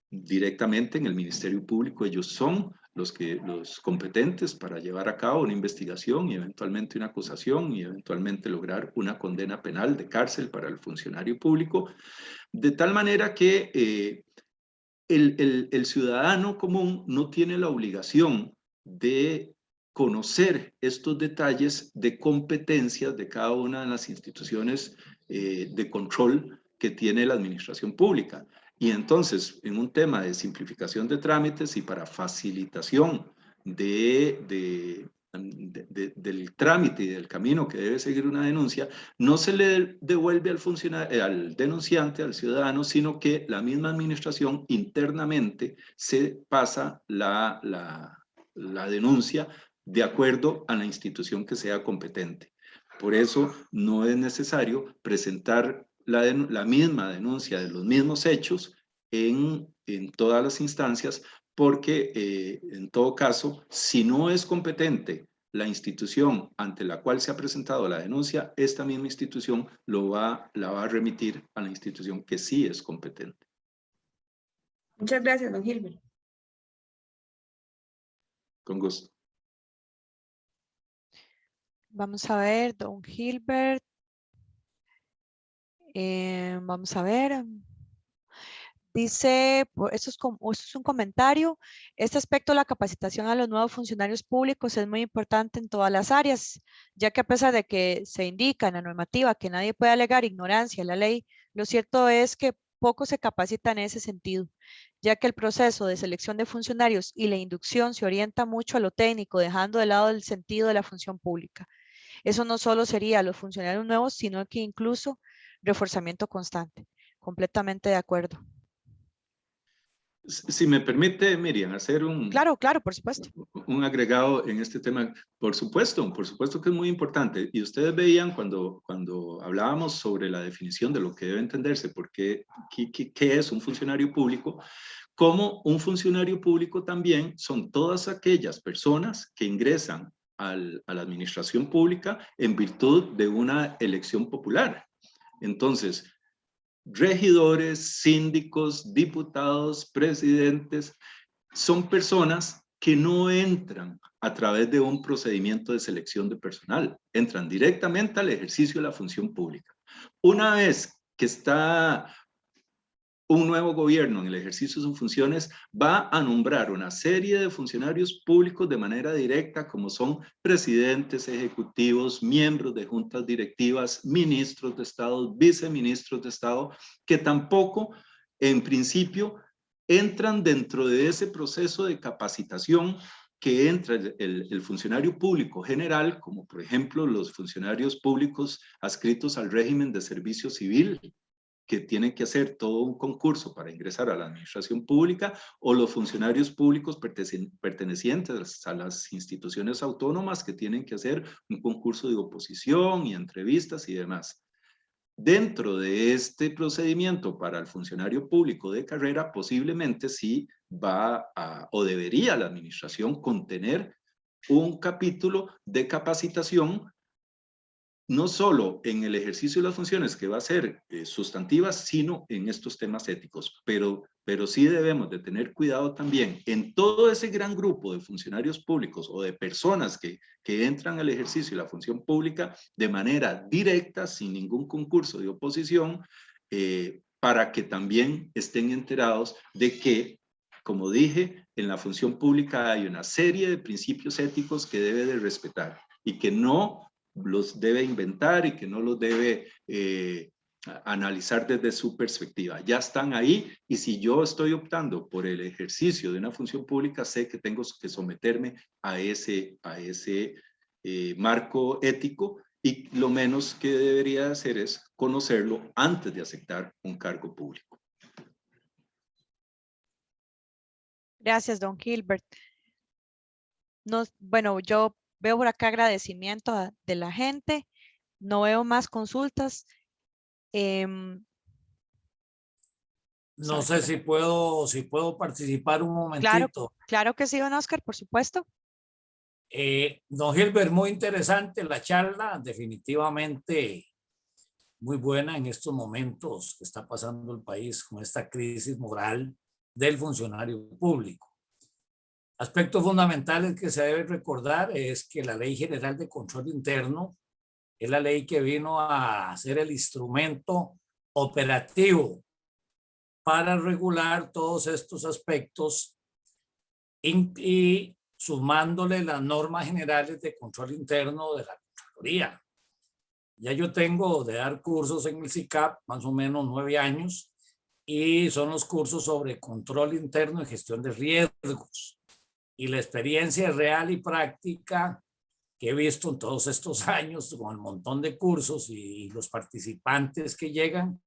Speaker 2: directamente en el Ministerio Público ellos son los competentes para llevar a cabo una investigación y eventualmente una acusación y eventualmente lograr una condena penal de cárcel para el funcionario público, de tal manera que el ciudadano común no tiene la obligación de conocer estos detalles de competencias de cada una de las instituciones de control que tiene la administración pública. Y entonces, en un tema de simplificación de trámites y para facilitación del trámite y del camino que debe seguir una denuncia, no se le devuelve al denunciante, al ciudadano, sino que la misma administración internamente se pasa la denuncia de acuerdo a la institución que sea competente. Por eso no es necesario presentar la misma denuncia de los mismos hechos en todas las instancias, porque en todo caso, si no es competente la institución ante la cual se ha presentado la denuncia, esta misma institución la va a remitir a la institución que sí es competente.
Speaker 3: Muchas gracias, don Gilbert.
Speaker 2: Con gusto.
Speaker 1: Vamos a ver, don Gilbert. Vamos a ver. Dice, esto es un comentario, este aspecto de la capacitación a los nuevos funcionarios públicos es muy importante en todas las áreas, ya que a pesar de que se indica en la normativa que nadie puede alegar ignorancia de la ley, lo cierto es que poco se capacita en ese sentido, ya que el proceso de selección de funcionarios y la inducción se orienta mucho a lo técnico, dejando de lado el sentido de la función pública. Eso no solo sería a los funcionarios nuevos, sino que incluso reforzamiento constante. Completamente de acuerdo.
Speaker 2: Si me permite, Miriam, hacer
Speaker 1: Claro, por supuesto.
Speaker 2: un agregado en este tema. Por supuesto que es muy importante. Y ustedes veían cuando hablábamos sobre la definición de lo que debe entenderse, porque ¿qué es un funcionario público? Como un funcionario público también son todas aquellas personas que ingresan a la administración pública en virtud de una elección popular. Entonces, regidores, síndicos, diputados, presidentes, son personas que no entran a través de un procedimiento de selección de personal, entran directamente al ejercicio de la función pública. Una vez que está un nuevo gobierno en el ejercicio de sus funciones, va a nombrar una serie de funcionarios públicos de manera directa, como son presidentes ejecutivos, miembros de juntas directivas, ministros de Estado, viceministros de Estado, que tampoco, en principio, entran dentro de ese proceso de capacitación que entra el funcionario público general, como por ejemplo los funcionarios públicos adscritos al régimen de servicio civil, que tienen que hacer todo un concurso para ingresar a la administración pública, o los funcionarios públicos pertenecientes a las instituciones autónomas que tienen que hacer un concurso de oposición y entrevistas y demás. Dentro de este procedimiento para el funcionario público de carrera, posiblemente sí va o debería la administración contener un capítulo de capacitación, no solo en el ejercicio de las funciones que va a ser sustantivas, sino en estos temas éticos. Pero sí debemos de tener cuidado también en todo ese gran grupo de funcionarios públicos o de personas que entran al ejercicio de la función pública de manera directa, sin ningún concurso de oposición, para que también estén enterados de que, como dije, en la función pública hay una serie de principios éticos que debe de respetar y que no los debe inventar y que no los debe analizar desde su perspectiva. Ya están ahí, y si yo estoy optando por el ejercicio de una función pública, sé que tengo que someterme a ese marco ético, y lo menos que debería hacer es conocerlo antes de aceptar un cargo público.
Speaker 1: Gracias, don Gilbert. Bueno, yo veo por acá agradecimiento de la gente. No veo más consultas.
Speaker 4: No sé si puedo participar un momentito.
Speaker 1: Claro que sí, don Oscar, por supuesto.
Speaker 4: Don Gilbert, muy interesante la charla, definitivamente muy buena en estos momentos que está pasando el país con esta crisis moral del funcionario público. Aspectos fundamentales que se debe recordar es que la Ley General de Control Interno es la ley que vino a ser el instrumento operativo para regular todos estos aspectos y sumándole las normas generales de control interno de la Contraloría. Ya yo tengo de dar cursos en el SICAP más o menos 9 años y son los cursos sobre control interno y gestión de riesgos. Y la experiencia real y práctica que he visto en todos estos años con el montón de cursos y los participantes que llegan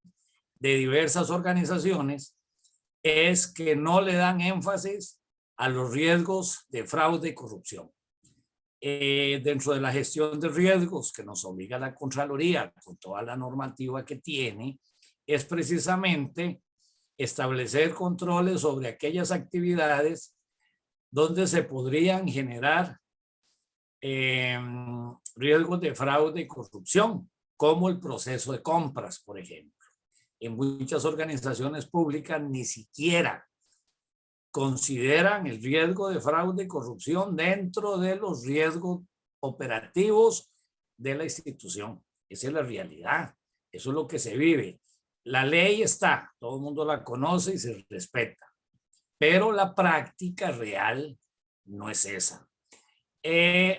Speaker 4: de diversas organizaciones es que no le dan énfasis a los riesgos de fraude y corrupción. Dentro de la gestión de riesgos que nos obliga la Contraloría con toda la normativa que tiene, es precisamente establecer controles sobre aquellas actividades donde se podrían generar riesgos de fraude y corrupción, como el proceso de compras, por ejemplo. En muchas organizaciones públicas ni siquiera consideran el riesgo de fraude y corrupción dentro de los riesgos operativos de la institución. Esa es la realidad. Eso es lo que se vive. La ley está, todo el mundo la conoce y se respeta, pero la práctica real no es esa.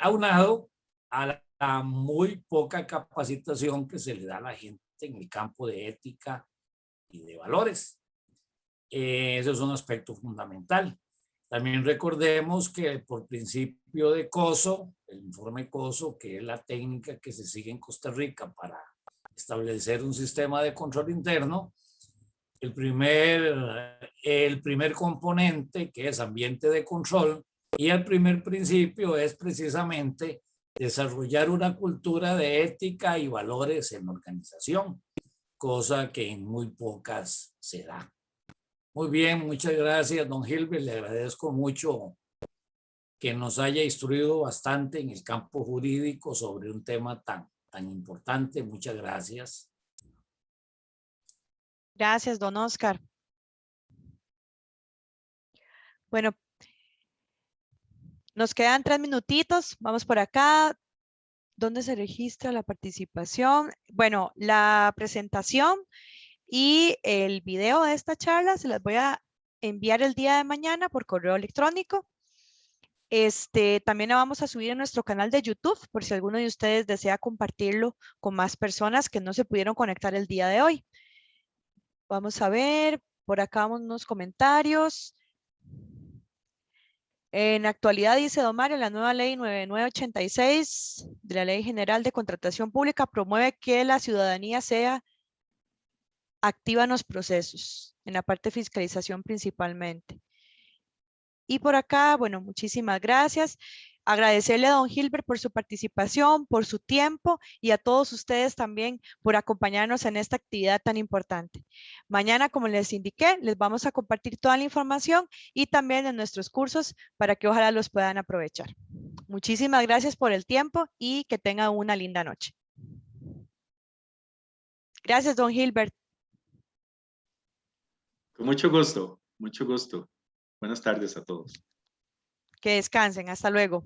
Speaker 4: Aunado a la muy poca capacitación que se le da a la gente en el campo de ética y de valores. Ese es un aspecto fundamental. También recordemos que por principio de COSO, el informe COSO, que es la técnica que se sigue en Costa Rica para establecer un sistema de control interno, el primer componente, que es ambiente de control, y el primer principio es precisamente desarrollar una cultura de ética y valores en la organización, cosa que en muy pocas se da. Muy bien, muchas gracias, don Gilbert. Le agradezco mucho que nos haya instruido bastante en el campo jurídico sobre un tema tan importante. Muchas gracias.
Speaker 1: Gracias, don Oscar. Bueno, nos quedan 3 minutitos. Vamos por acá. ¿Dónde se registra la participación? Bueno, la presentación y el video de esta charla se las voy a enviar el día de mañana por correo electrónico. También la vamos a subir en nuestro canal de YouTube por si alguno de ustedes desea compartirlo con más personas que no se pudieron conectar el día de hoy. Vamos a ver, por acá unos comentarios. En la actualidad, dice don Mario, la nueva ley 9986 de la Ley General de Contratación Pública promueve que la ciudadanía sea activa en los procesos, en la parte de fiscalización principalmente. Y por acá, bueno, muchísimas gracias. Agradecerle a don Gilbert por su participación, por su tiempo y a todos ustedes también por acompañarnos en esta actividad tan importante. Mañana, como les indiqué, les vamos a compartir toda la información y también en nuestros cursos para que ojalá los puedan aprovechar. Muchísimas gracias por el tiempo y que tengan una linda noche. Gracias, don Gilbert.
Speaker 2: Con mucho gusto, mucho gusto. Buenas tardes a todos.
Speaker 1: Que descansen. Hasta luego.